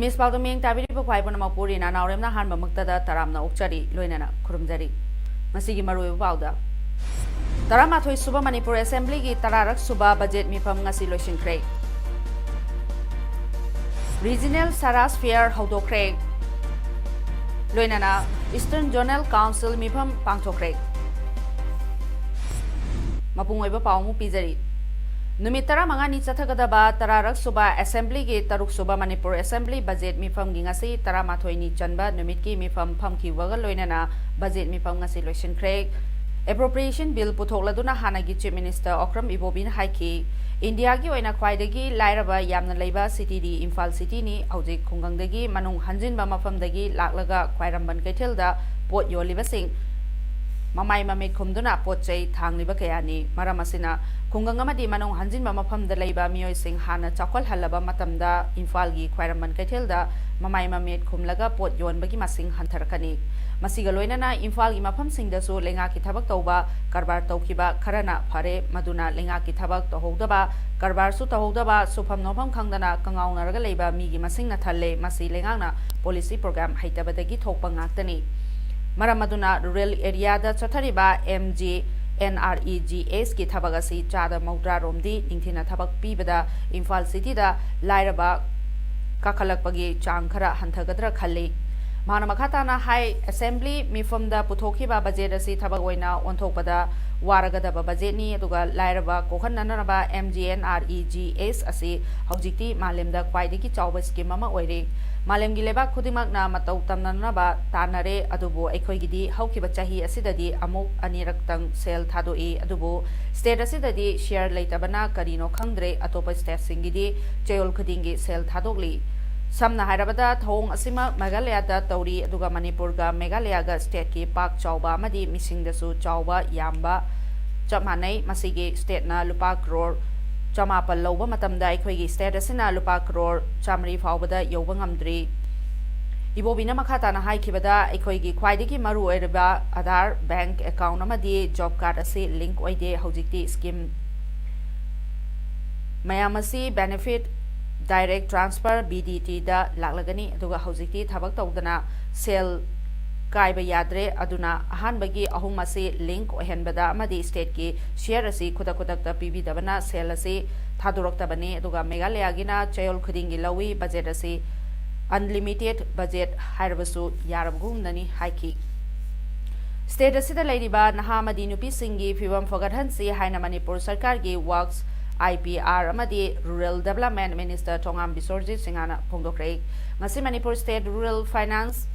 Miss Paodam Tabi Pai Bonamapuri and Naorem Hanba Muktada Taramna Ukchari, Loinana, Kurumjari. Masigi Maru Pauda. Taramatoi Suba Manipur Assembly, Tararak Suba Budget Mipam Nasilation Craig. Regional Saras Fair Hodo Craig. Loinana, Eastern Journal Council Mipam Pangto Craig. Mapungweba Paumu Pizari. Numitara Mangani Chathagadaba, Tararak Suba Assembly Gate Taruk Suba Manipur Assembly Budget Mifam Gingasi, Taramathoini Chanba, Numitki Mifam Pumki Wagaloinana, Budget Mifam Nasilation Craig, Appropriation Bill Putoladuna Hanagi Chief Minister Okram Ibobin Haiki, India Gioina Kwaidagi, Lairaba Yamna Leba City di Imphal City ni, Auji Kungangdagi, Manung Hanjin Bamafam Dagi, Laklaga, Kwairamban Ketilda, Port Yolivasing. Mamai Mamit Kumduna Poche Tang Libakayani, Maramasina, Kungangamadi Manong Hanjin Mamapam the Leba Mio Sing Hana Chakol Halaba Matamda, Infalgi, Quiraman Katilda, Mamai Mamit Kumlaga, Port Yon Bagimasing Hantarakani, Masigaloinana, Infalgi Mapam Sing the Su, Lengaki Tabak Toba, Karbar Tokiba, Karana, Pare, Maduna, Lengaki Tabak, Tohodaba, Karbar Sutahodaba, Supam Nopam Kangdana, Kangau Naragaleba, Migi Masing Natale, Masi Lengana, Policy Program, Haitabadagi Topangatani. Maramaduna rural area da Chatariba MG NREGS ki Tabagasi Chada Maudra Romdi, Intina Tabak Pibada, Imphal City da Lairaba Kakalakpagi Chankara Hantagadra Kali. Manamakatana High Assembly Mifumda Putokiba Bajedasi Tabagwena Ontopada Waragadaba Bajeni Duga Lairaba Kohananaba MGNREGS Asi Haujiti Malimda Kwaidiki Chaubaski Mama Oiri. Malem Gileba Kudimakna Matau Tamnanaba Tanare Adubo Ekoigidi Haukiba Chahi Asidadi Amuk Aniraktang Sel Tadoi Adubo State Asidadi Share Laitabana Karino Kangdre Atopa State Singidi Chayol Kudingi Sel Tadogli Samna Hyderabad Thong Asima Meghalaya da Tauri Aduga Manipurga Meghalaya State ki Pak Chauba Madi Missing the Su Chauba Yamba Chamanai Masigi State na Lupa Crore Chamapal Loba Matamda Equigi State Asina Lupa Crore Chamri Faubada Yobangamdri Ibobina Makatana Haikibada Equigi Quidiki Maru Ereba Adar Bank Account Amadi Job Card Asi Link Oide Hojiti Scheme Mayamasi Benefit Direct Transfer BDT da Laklagani Aduga Hojiti Tabak Todana Sale Kaiba Yadre Aduna Hanbagi Ahumasi Link Ohenbada Amadi State ki Share Asi Kudakudak PB Dabana Sale Asi Tadurok Tabani Aduga Meghalayagina Chayol Kudingi Lawi Budget Asi Unlimited Budget Hirabasu Yarabgum Nani Haiki State Asida Ladiba Nahamadi Nupi Singi Fivam Fogathansi Haina Manipur Sarkar gi Works IPR Amadi Rural Development Minister Tongam Bisorji Singana Pongdokre Masi Manipur State Rural Finance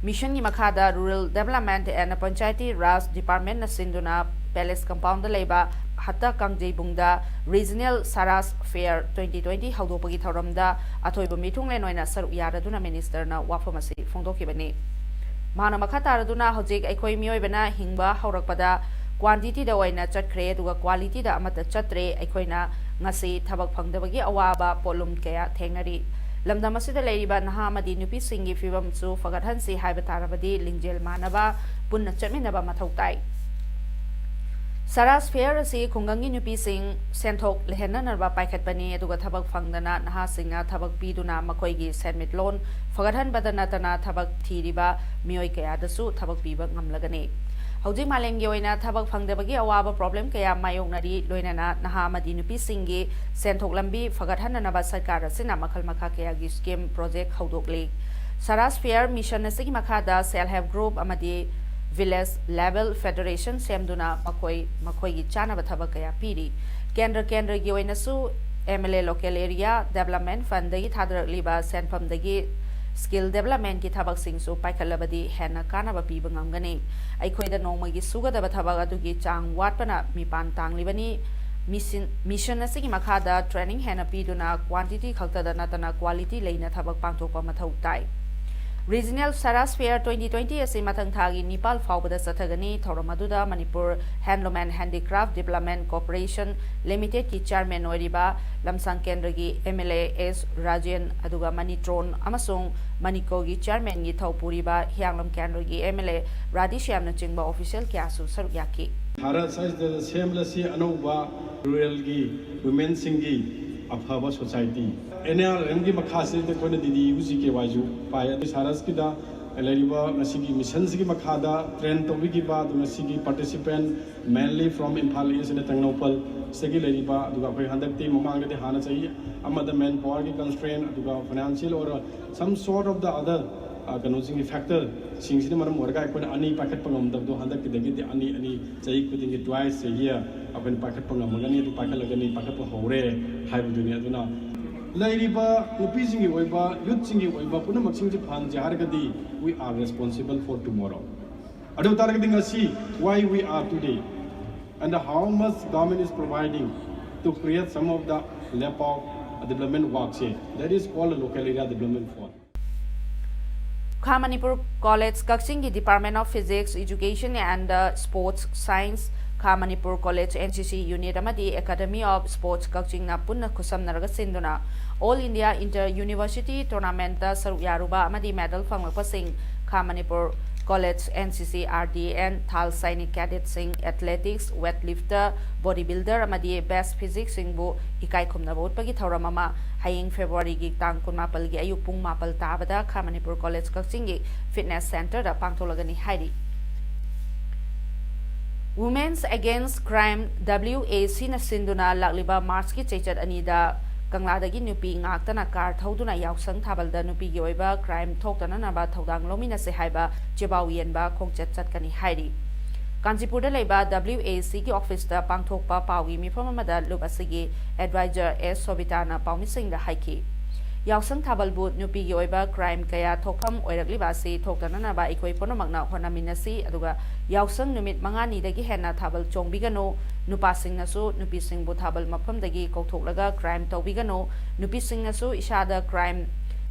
Mission ni Makada Rural Development and Panchayati Raj Department na Sinduna Palace Compound Leba Hatta Kangjay Bungda Regional Saras Fair 2020 Haudopagi Tauramda Atoiba Mitung Lenoina Saru Yaraduna Minister na Wafamasi Fongdokibani Mana Makataraduna Hojik Ekoi Mioibana Hingba Haurakpada Quantity da Waina Chatkre Duga Quality da Amata Chatre Ekoina Ngasi Tabak Pangdabagi Awaba Polum Kaya Tengnari Lamdamasida Ladiba Nahamadi Nupi Singi Fibam Su Fagathansi Haibatarabadi Lingjel Manaba Punna Chaminaba Matautai Saras Fair Asi Kungangi Nupi Sing Sentok Lehena Narba Paikat Bani Duga Tabak Fangdana Naha Singa Tabak Biduna Makoigi Senmit Loan Fagathan Badanatana Tabak Tiriba Mioi Kaya Dasu Tabak Biba Ngamlagani Hojik Malem Yoina Tabak Fangdabagi Awaba Problem Kaya Mayong Nari Loinana Nahamadi Nupi Singi Sentok Lambi Fagathan Naba Sarkar Sina Makal Makakaya Scheme Project Haudokli Saras Fair Mission Asigi Makada Self Help Group Amadi Village Level Federation Semduna Makoi Chana Batabakaya Piri Kendra Yoina Su MLA Local Area Development Fund Dagi Tadra Liba Senpam Dagi Skill Development ki Tabak Sing Su Paikalabadi Hena Kanaba Pibangangani Aikoida Nomagi Suga the Batabaga Dugi Chang Watpana Mipan Tang Libani mission asigi makhada training hena piduna quantity khaktada natana quality leina thabak pangthokpa mathau tai Regional Saras Fair 2020 asi mathang thagi Nepal faubada sathagani thoramaduda Manipur Handloom and Handicraft Development Corporation Limited ki chairman oiriba lamsang kendra gi MLA S Rajan aduga Manitron amasung Maniko gi chairman gi thopuriba Hyanglam kendra gi MLA Radishyam na chingba official kyasu saruk yaki Bharat size the seamlessly anova rural gi women singi Afhaba society. Naorem ki makhasi the kone didi usi ke waju paya saras ki da elariba nasigi missions ki makhada train to bi ki ba nasigi participant mainly from Imphal East and Tangnopal segi lariba duga koi handak ti mamang de hana chahiye amada manpower ki constraint duga financial or some sort of the other connosing factor singsi maram orga ko ani packet pangam da do handak ki degi ani chai kuding ki twice a year apun packet pangam magani du packet lagani packet po hore haibu dunia aduna lairiba nupi singi oiba youth singi oiba puna maksing ji phan jar gadi we are responsible for tomorrow adu targeting asi why we are today and how much government is providing to create some of the lap of development works here that is called local area development fund Manipur College Kaksingi Department of Physics, Education and Sports Science Manipur College NCC Unit Amadi Academy of Sports Kaksing na punna kusam naraga sinduna All India Inter University Tournament Saruk Yaruba Amadi medal Fangpasing Manipur College NCC RDN Thal Sainik Cadet Sing Athletics Weightlifter Bodybuilder Amadi Best Physics Singbu Ikai Kumna Vote Pagi Thauramama Haying February gi tang kun mapal gi ayuk pung mapal tabada Manipur College Kaksingi Fitness Center da pangtholagani haidi Women's Against Crime WAC na sinduna lakliba March ki chechat anida Kangladagi nupi ngaktana kar thoduna yausang thabalda nupi gi oiba crime thoktana naba thodang lomina se haiba chebawian ba khongchat chatkani haidi Kanchipurda leiba WAC ki office da pangthokpa pawi mifam amada lup asigi advisor S Sobitana paumising da haiki yausang thabalbu nupi gi oiba crime kaya thokpham oirakliba si thoktana na ba ikoi ponomakna honaminasi aduga yausang numit mangani dagi henna thabal chongbigano nupasing nasu nupi singbu thabal mafam dagi kokthoklaga crime tawbigano nupi sing nasu isada crime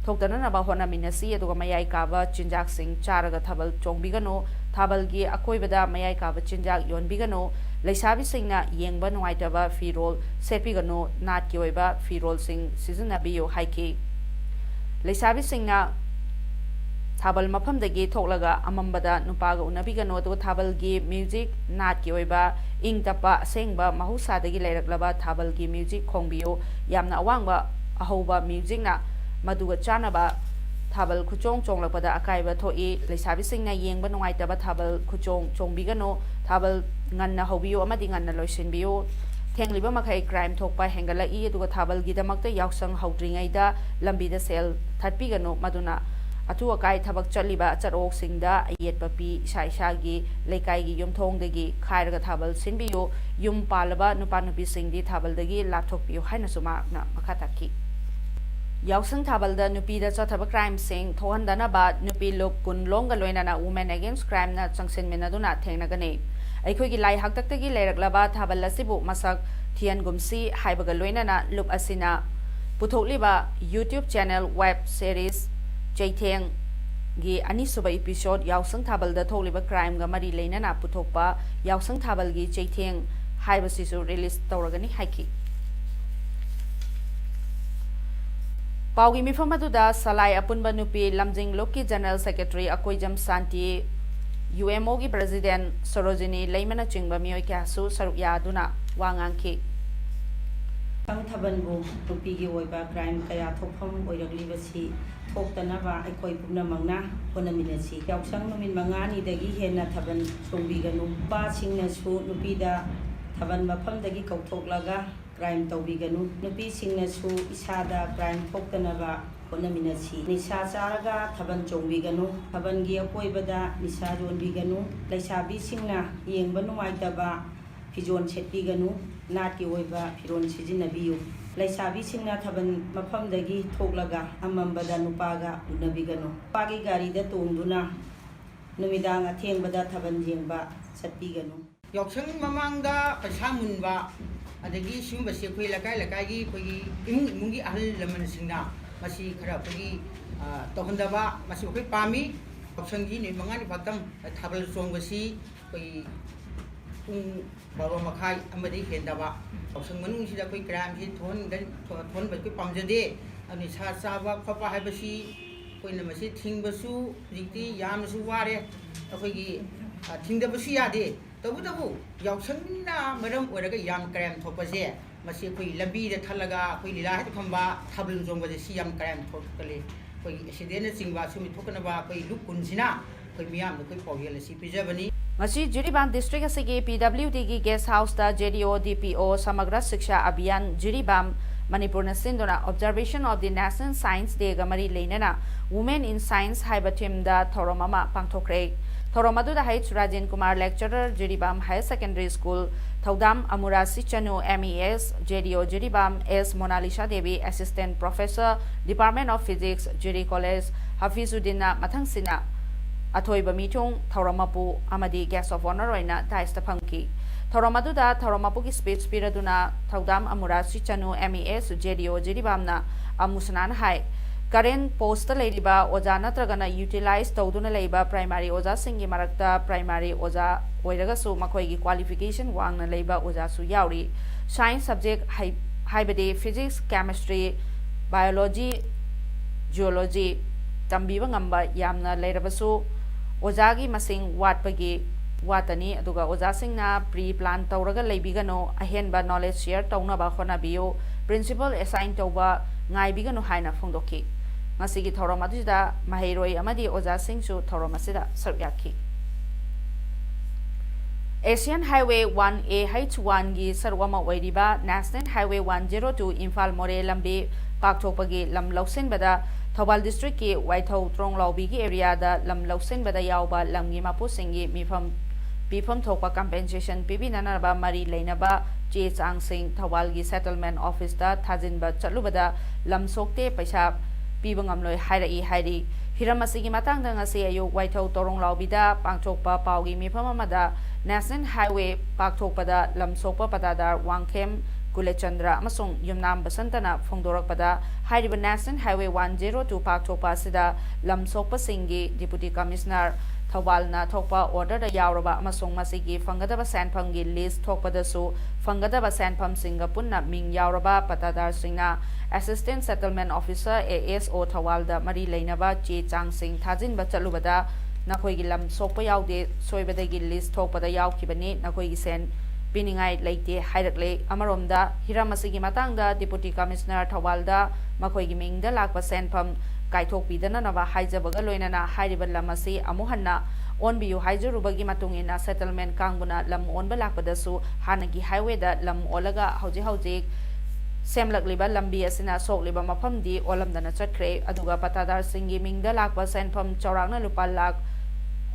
thoktana na ba honaminasi aduga mayai kaba chinjak sing charaga thabal chongbigano Thabalgi akoibada mayai kaba chinjak yonbigano leisabi singna yengba nuaitaba firol sepigano nat ki oiba firol sing sizinabiyo haiki leisabi singna thabal mafam dagi thoklaga amambada nupaga unabigano to thabalgi music nat ki oiba ing tapa sengba mahusa dagi leiraklaba thabalgi music khongbiyo yamna awangba ahoba music na maduga chanaba Thabal kuchong chonglakpada akaiba thoi leisabi singna yengba nungaitaba thabal kuchong chongbigano thabal nganna hobiyo amadi nganna loisinbiyo thengliba makhai crime thokpa hengalai aduga thabal gidamakta yausang haudringaida lambida sel thatpigano maduna atu akai thabak chaliba charok singda ayetpa pi saisagi leikai gi yumthongdagi khairaga thabal sinbiyo yum palaba nupa nupi singdi thabaldagi lapthokpiyo haina suma na makhataki Yausang Thabalda Nupi da Chathaba crime sing Thohandana ba Nupi Lok Kun Longa Loinana Women Against Crime na Changsin Minaduna Thengnagani Aikogi Lai Haktaktagi Leraklaba Thabala Sibu Masak Thian Gumsi Haibaga Loinana Lup Asina Puthokliba YouTube channel web series Jaitheng gi Anisuba episode Yausang Thabalda Thokliba crime ga mari leinana puthokpa Yausang Thabalgi Jaitheng Haibasisu release Tauragani Haiki Paugi mifamaduda Salai Apunba Nupi Lamjing Loki General Secretary Akoijam Santi UMO gi President Sarojini Leimana Chingba Miyoi Kyasu Saruk Yaduna Wangangki Thabanbu Nupi gi Oiba crime kaya thokpham oiraglibasi thoktanaba aikoi pumnamangna honaminasi yausang numin mangani dagi henna thaban songbiganu pa singnasu nupida thaban mafamdagi kauthoklaga crime tawbiganu nupi singnasu isada crime thoktanaba honaminasi nisa charaga thaban chongbiganu thabangi akoibada nisa jonbiganu leisabi singna yengba nuaitaba fijon setbiganu nati oiba firon sijinabiyu leisabi singna thaban mafamdagi thoklaga amambada nupaga unabiganu pagi gari da tongduna numidang athengbada thaban jengba satbiganu yausang mamangda paisa munba अदगी सिगुंबसे अखोई लकाई लकाई अखोई इमुंग इमुंगी अहल लमनसिंगना मसी खरा अखोई तौहंदबा मसी अखोई पामी याउसंगी नुमित मंगानी बातंग थाबल चोंगबसी अखोई पुंग बाबा मखाई अमदि हेंदबा याउसंग मनुंगसिदा अखोई crime सि थोन बखोई पामजदे अनि सा चाबा खपा हाइबसी अखोइना मसी थिंगबसु जिक्ति यामसु वारे अखोइगी थिंगदबसु यादे तबुतबु याउसंगना मरम ओरगा याम क्राइम थोपसे मसी अखोइ लंबीदा थलगा अखोइ लीला हेद खंबा थाबल चोंगबजे सि याम क्राइम थोकले अखोइ एक्सीडेंट चिंगबा सुमि थोकनबा अखोइ लुक कुनसिना अखोइ मियाम अखोइ पाउयलसी पिजबनी ngasi Jiribam district asigi PWD gi guest house da JDO DPO samagra shiksha abhiyan Jiribam Manipur na sindona observation of the National Science Day ga mari leinana Women in Science haiba theme da thoromama pangthokre thoromadu da H Rajan Kumar lecturer Jiribam Higher Secondary School Paodam Amurasi Chanu MES JDO Jiribam S Monalisha Devi Assistant Professor Department of Physics Jiri College Hafizuddin mathangsina Athoiba mitong Thoramapu amadi guest of honor oina daista phangki Thoramadu da Thoramapu ki speech piraduna Paodam Amurasi Chanu MES JDO Jiribamna amusanan hai current post leiriba oja natragana utilize tawduna leiba primary oja singi marakta primary oja oiraga su makoi gi qualification wangna leiba oja su yauri science subject haibade physics chemistry biology geology tambiba ngamba yamna leirabasu Ojagi masing watpagi watani aduga ojasingna pre-plan tawraga leibigano ahenba knowledge share tawnaba khonabio principal assign tawba ngaibigano haina phongdoki ngasigi thorom aduda mahairoi amadi ojasing su thorom asida saryaki Asian Highway 1A H1 gi sarwama oiriba National Highway 102 Imphal More lambi pakthokpagi lam lausin bada Thobal District ki Waithau Trong Lawbi ki area da lam lausin bada yauba lamgi mapu singi mifam thokpa compensation pibi nanaba mari leinaba che chang sing Thobal gi settlement office da thajin ba chalubada lam sokte paisa piba ngamloi hairai hairi hiramasi gi matang da ngasi ayu Waithau Torong Lawbi da pangthokpa paugi mifam amada National Highway pakthokpa da lam sokpa patadar Wangkhem Kulechandra amasung Yumnam Basantana Phongdorakpada Hairiba National Highway 102 Pakthokpa sida lam sokpa singi Deputy Commissioner Thawalna thokpa order da yauraba amasung masigi fangadaba sanphamgi list thokpada su fangadaba sanpham singa punna ming yauraba patadar singna Assistant Settlement Officer ASO Thawalda mari leinaba che chang sing thajin ba chalubada nakhoi gi lam sokpa yaude soibada gi list thokpada yaukibani nakhoi gi sen Piningai Laite Hairakle Amaromda Hiramasigi Matangda Deputy Commissioner Thawalda Makoi Giming da Lakpa Senpam Kaitok Pidana Nava Haijabaga Loinana Hairiban Lamasi Amuhanna On Biu Haijurubagi Matungina Settlement Kanguna Lam On Balakpadasu Hanagi Highway da Lam Olaga Hauji Semlakliba Lambi Asina Sokliba Mapamdi Olam Dana Chakre Aduga Patadar Singi Ming da Lakpa Senpam Chorangna Lupalak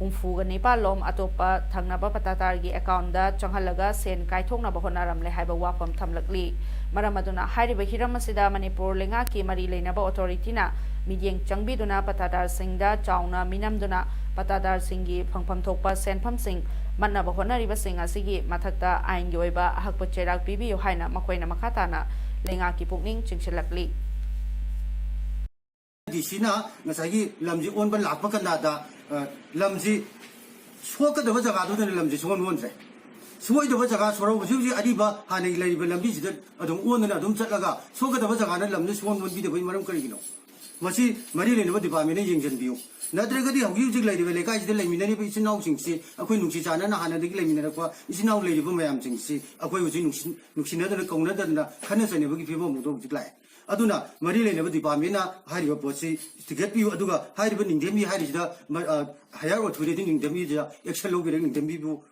Humfuga Nepalom atopa thangnaba patatargi account da changhalaga sen kaithoknaba honaramle haiba wapam thamlakli maramaduna hairiba hiramasida Manipur lenga ki mari leinaba authority na midyeng changbiduna patatar singda chauna minamduna patatar singi phangpham thokpa senpham sing manaba honariba sing asigi mathakta ain gi oiba hakpa cherak pibi haina makoina makhatana lenga ki pukning chingsilakli Disina ngasagi lamji on ban lakpa kanada lamji swakadaba jaga do lamji swon wonre swoi jaga soro buji adiba hanai laiba lambi jida adum onana adum chatlaga swakadaba jaga na lamji swon won bi de bai maram karigino masi mari le no department ne yengjan biu nadragadi haugi jig laiba le kai jida laiminani bi sinau singsi akoi nungsi jana na hana digi laiminara kwa sinau laiba mayam singsi akoi uji nuksina da kauna da khana sane bagi phimo mudo jiklai aduna mari leinaba department na hariba posi ticket biu aduga hariba ningdemi harisida higher authority ningdemi ja action logire ningdemi bu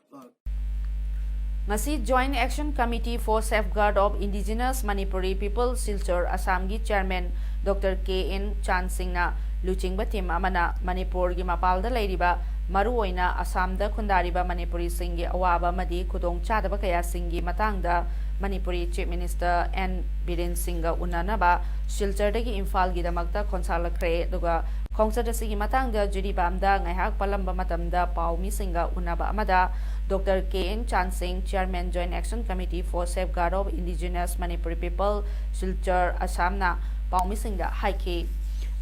Ngasi Joint Action Committee for Safeguard of Indigenous Manipuri People Silchar Assam gi Chairman Dr. K.N. Chan Singh na luchingba team amana Manipur gi mapalda leiriba maru oina Assam da khundariba Manipuri singi awaba madi khudong chadaba kaya singi matangda Manipuri Chief Minister N. Biren Singha unanaba Silchar dagi Imphal gi damakta konsalakre duga khongsa da sigi matangda Jiribam da ngaihak palamba matamda Paumi Singha unaba amada Dr. K.N. Chan Singh, Chairman Joint Action Committee for Safeguard of Indigenous Manipuri People, Silchar Assamna, Paumisingda Haiki.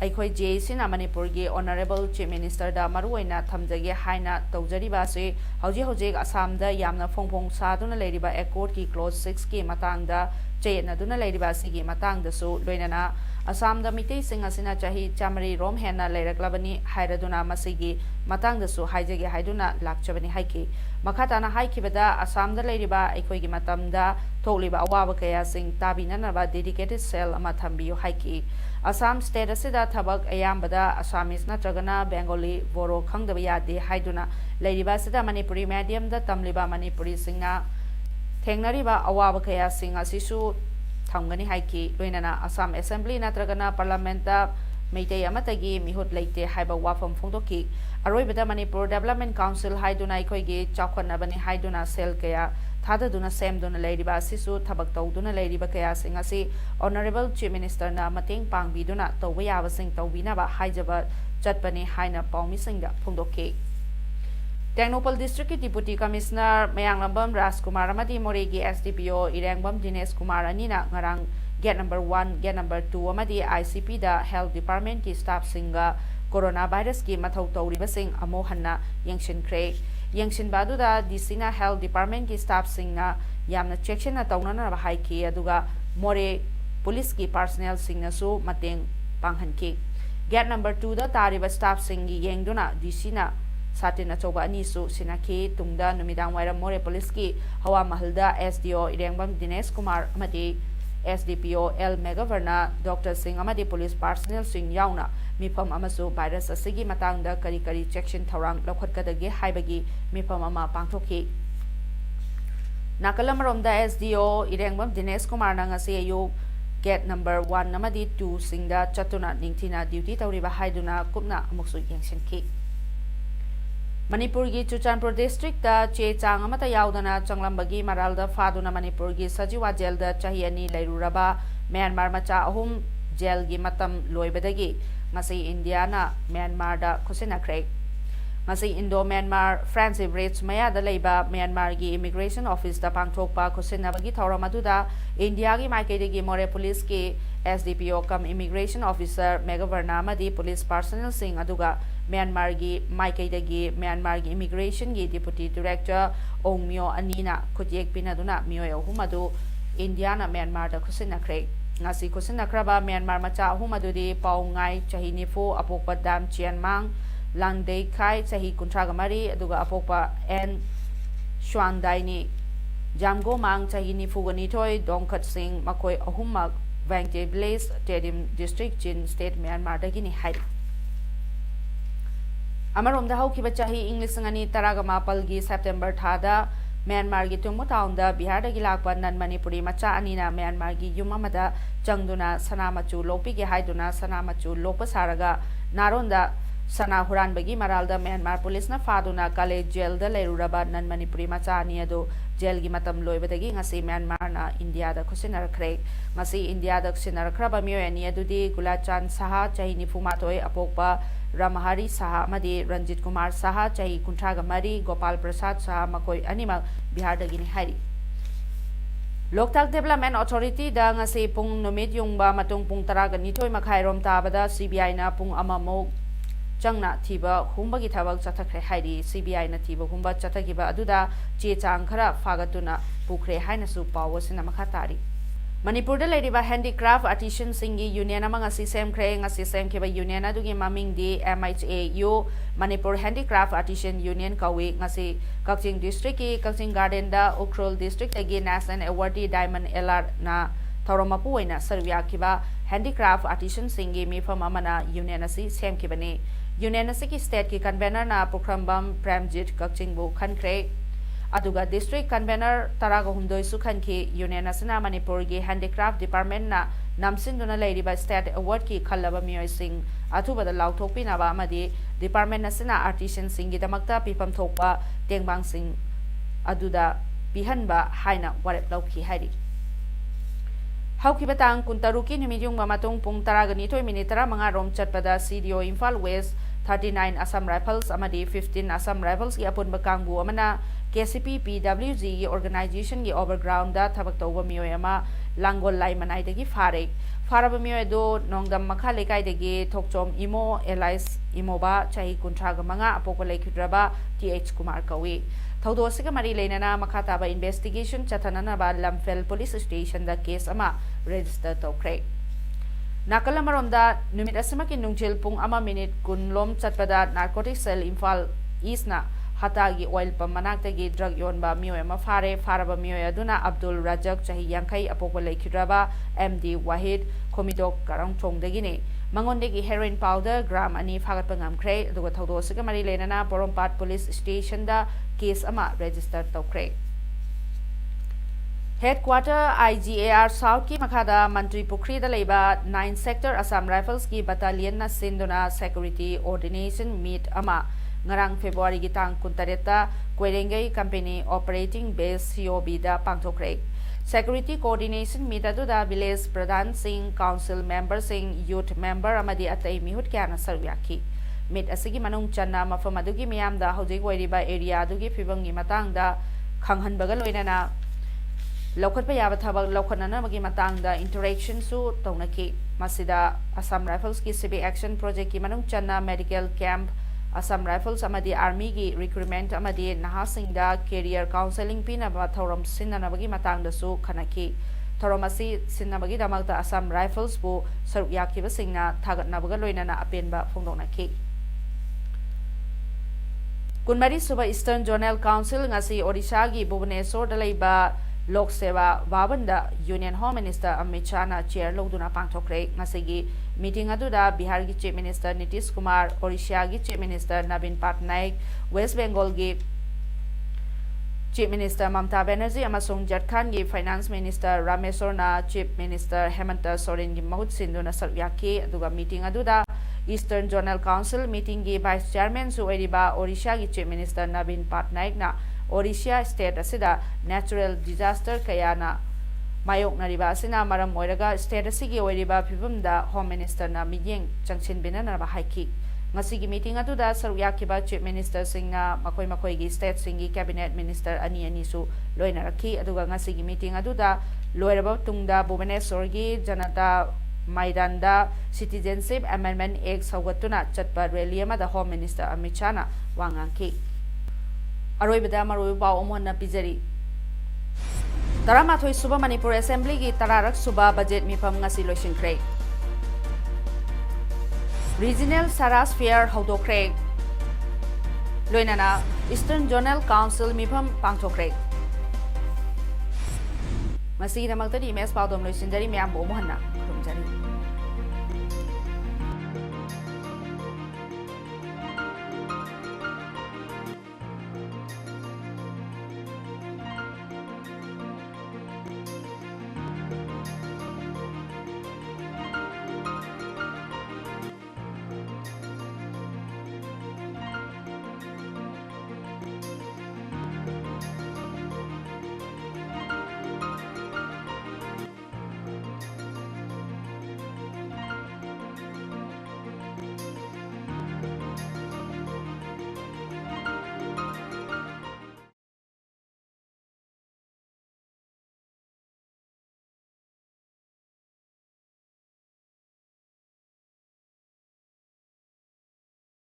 Aikoi JAC Manipurgi Honorable Chief Minister da Maruina Thamjage Haina Tawjaribase Hojik Assamda Yamna Phongphong Saduna Ladiba Accord ki Clause 6 ki Matangda Chayna Duna Ladiba Sigi Matangda Su Loinana Assamda Mitei Singasina Chahi Chamari Rom Hena Leraklabani Hairaduna Masigi Matangda Su Haijage Haiduna Lakchabani Haiki Makatana Haikibada Assamda Ladiba Aikoi Matamda Toliba Awaba Kaya Sing Tabinanaba dedicated cell Amatambi Haiki Assam state asida thabak ayambada Assamese natragana Bengali Boro khangdaba yade haiduna leiriba sida Manipuri medium da tamliba Manipuri singna thengnariba awaba kaya sing asisu thamgani haiki loinana Assam Assembly natragana Parliament da meitei amatagi mihut leite haiba wafam phongdoki aroibada Manipur Development Council haiduna ikoigi chawkhanabani haiduna sel kaya Thadaduna Semduna Ladiba Sisu Tabaktauduna Ladiba Kaya Singasi Honorable Chief Minister na Mating Pangbiduna Tawayava Sing Tawinaba Hijaba Chatpani Haina Paumi Singda Phongdoki Technopal District Deputy Commissioner Mayanglambam Raskumar Amadi Moregi SDPO Irangbam Dinesh Kumar Anina Ngarang Gate number 1 Gate number 2 Amadi ICP da Health Department ki staff singa Coronavirus ki Mathau Tawriba Sing Amo Hanna Yangshin Kre Yangshin Baduda Disina Health Department ki staff singna yamna chection na taunana haiki aduga more police ki personnel singna su mateng panghanki gate number 2 da tariba staff singi yengduna disina satina choba ani su sinaki tungda numidang waira more police ki hawa mahalda SDO Irengbam Dinesh Kumar amadi SDPO L Megavarna Dr. Singh amadi police personnel sing yauna Mifam amasu virus asigi matangda kari chection thorang lokhatkadagi haibagi mifam ama pangthoki Nakalamromda SDO Irengbam Dinesh Kumar nangasi ayu gate number 1 namadi 2 singda chatuna ningthina duty tawriba haiduna kupna amuksu yengshinki Manipur gi Chuchanpur district da che chang amata yaudana changlambagi maralda faduna Manipur gi Sajiwa jail da chahi ani lairuraba Myanmar macha ahum jail gi matam loibadagi Ngasi India na Myanmar da kusinakre Ngasi Indo-Myanmar Friendship Bridge maya da leiba Myanmar gi Immigration Office da pangthokpa kusinabagi thauramadu India gi maikei gi more police ki SDPO kam Immigration Officer Megavarna amadi police personnel sing aduga Myanmar gi maikei gi Myanmar gi Immigration gi Deputy Director Ongmyo Anina khutiek pinaduna mioy ahumadu India na Myanmar da kusinakre Ngasi kusinakraba Myanmar macha ahumadudi paungai chahi nifu apokpa dam chianmang langdei khai chahi kuntragamari aduga apokpa N Shwandai ni jamgo mang chahi nifu gani thoi dongkhat sing makoi ahummak Vangte Blaze Tedim District Chin State Myanmar dagini hai Amarom da haukiba chahi English ngani taraga mapal gi September thada Myanmar gi Tungmu town da Bihar da gilakpa nan Manipuri macha anina Myanmar gi yumamada changduna sanamachu lopi gi haiduna sanamachu lokpa saraga naronda sana huran bagi maralda Myanmar police na faduna kale jail da leiruraba nan Manipuri macha ani ado jail gi matam loibadagi ngasi Myanmar na India da kusinarkre ngasi India da kusinarkraba mioy ani adudi Gulachan Saha chahi nifumatoi apokpa Ramahari Saha Madi Ranjit Kumar Saha Chahi Kuntraga Mari Gopal Prasad Saha Makoi Anima Bihar Dagini Hari Loktak Development Authority da ngasi pung numit yungba matung pung taraga nitoy makhairom tabada CBI na pung amamo changna thiba humbagi thabak chathakre hairi CBI na thiba humba chathagiba aduda che chang khara fagatuna pukre haina su pawasina makhatari Manipur da leriba handicraft artisan singi union amang ngasi semkre ngasi semkeba union adugi maming di MHAU Manipur Handicraft Artisan Union kawi ngasi Kakching District ki Kakching Garden da Ukhrul District agi National Awardee Diamond LR na thauromapu oina sarvya kiba handicraft artisan singi mifam amana union asi semkibani union asi ki state ki convener na Pukhrambam Premjit Kakching bu khankre aduga district convener taraga humdoi sukhanki union asina Manipur gi handicraft department na namsinduna leiriba state award ki khallaba mioy sing athubada lauthokpi naba amadi department asina artisan singi damakta pipam thokpa tengbang sing aduda pihanba haina warep lauki hari haukiba tang kuntaruki nimijung mamatong pung taraga nitoi minitara mga rom chatpada CDO Imphal West 39 Assam Rifles amadi 15 Assam Rifles ki apun bakangbu amana KCP PWG की organisation की overground दा थबक तौबा मियोय अमा लांगोल लाई मनाई दगी फारे फारब मियोय दो नोंगदम मखा लेकाई दगी थोकचोम इमो alias इमोबा चाही कुंथ्राग मंगा अपोको लेखिद्रबा TH कुमार कवी थौदोसिका मरी लेनना मखा ताबा इन्वेस्टिगेशन चथननबा लमफेल पुलिस स्टेशन दा केस अमा रजिस्टर तौख्रे नाकल अमरोमदा नुमित असमकी नुंगजिल पुंग अमा मिनिट कुनलोम चटपदा नार्कोटिक सेल इम्फाल ईस्टना हतागी ऑयल पंप मनाक्तगी ड्रग योनबा मियोय अमा फारे फारबा मियोय अदुना अब्दुल रजक चाही यांखई अपोको लेखिद्रबा MD वाहिद खोमिदोक करंगचोंगदगिने मंगोंदेगी हेरोइन पाउडर ग्राम अनि फागतपा ngamkhre aduga thaudosiga mari lenana Porompat police station da case ama register tawkhre headquarter IGAR South ki makhada Mantri Pukri da leiba 9 sector Assam Rifles ki battalion na sinduna security ordination meet ama ngarang February gi tang 19 ta Kwerengai company operating base COB da pangthokre Security coordination meet aduda village pradhan singh council member singh youth member amadi atai mihut kyana sarwyaki meet asigi manung channa mafam adugi miyam da hojik oiriba area adugi phibang gi matang da khanghan bagal oinana lokhatpa yaba thabak lokhanana magi matang da interaction su taunaki masida Assam Rifles ki civic action project ki manung channa medical camp Assam Rifles amadi army gi recruitment amadi nahasing da career counseling pina ba thoram sinnanabagi matang da su khanaki thoromasi sinnabagi damakta Assam Rifles bu saruk yakiba singna thagatnabaga loinana apenba phongdonaki kunmari suba Eastern Zonal Council ngasi Odisha gi Bhubaneswar da leiba Lok Seva Bhavanda Union Home Minister Amit Shah na chair loduna pangthokre ngasigi meeting aduda Bihar gi Chief Minister Nitish Kumar Odisha gi Chief Minister Navin Patnaik West Bengal gi Chief Minister Mamta Banerjee amasung Jharkhand gi Finance Minister Rameswar na Chief Minister Hemanta Soren gi mahut sinduna saryaki aduga meeting aduda Eastern Zonal Council meeting gi Vice Chairman su oiriba Odisha gi Chief Minister Navin Patnaik na Odisha state asida natural disaster kayana mayok nariba asina maram oiraga state asigi oiriba phibumda home minister na miyeng changchin binana ba haiki ngasigi meeting aduda saryakiba chief minister singna makoi gi state singi cabinet minister ani su loina rakhi aduga ngasigi meeting aduda loiraba tungda Bhubaneswar gi janata Maidanda Citizenship Amendment Act sawgatuna chatpa rally ama da home minister Amit Shah na wangangki Aroibada maroi pau omona pizari Taramathoi suba Manipur Assembly gi tararak suba budget mifam ngasi loisingkhre Regional Saras Fair hodokre Loinana Eastern Zonal Council mifam pangthokre Masi namakta di mes Paodam loisindari myam bo mohana khumjani